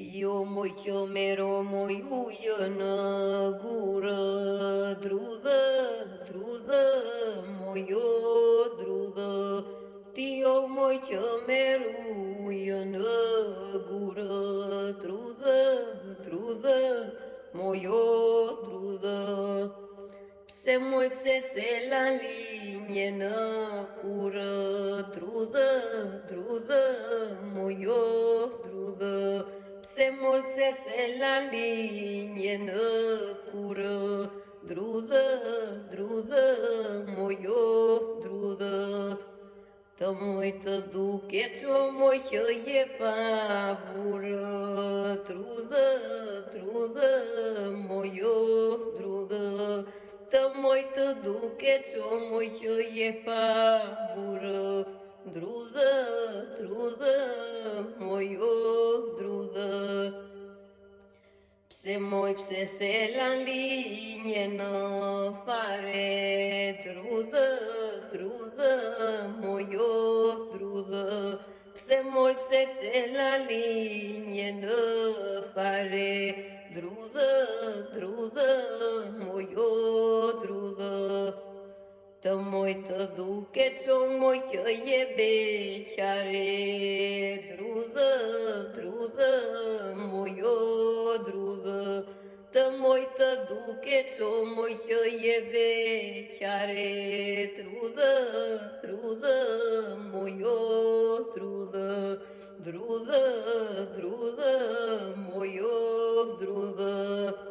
Ti o moj qëmer, o moj ujë në gurë, drudhë, drudhë, moj o drudhë. Ti o moj qëmer, ujë në gurë, drudhë, drudhë, moj o drudhë. Pse moj pse se la linje në kurë, drudhë, drudhë, moj o drudhë. Pse moj pse se la linje në kurë, drudhë, drudhë, moj o drudhë. Të moj të duke që moj që je pa burë, drudhë, drudhë, moj o drudhë. Të moj të duke që moj që je pa burë, drudhë, drudhë, moj o drudhë. Pse moj pse se lan linje në fare, drudhë, drudhë, moj o drudhë. Pse moj pse se lan linje në fare, drudhë, drudhë, moj o drudhë. Të moj të duke që moj që je beqare, drudhë, drudhë, moj o drudhë. Të moj të duke që moj që je beqare, drudhë, drudhë, moj o drudhë. Drudhë, drudhë, moj o drudhë.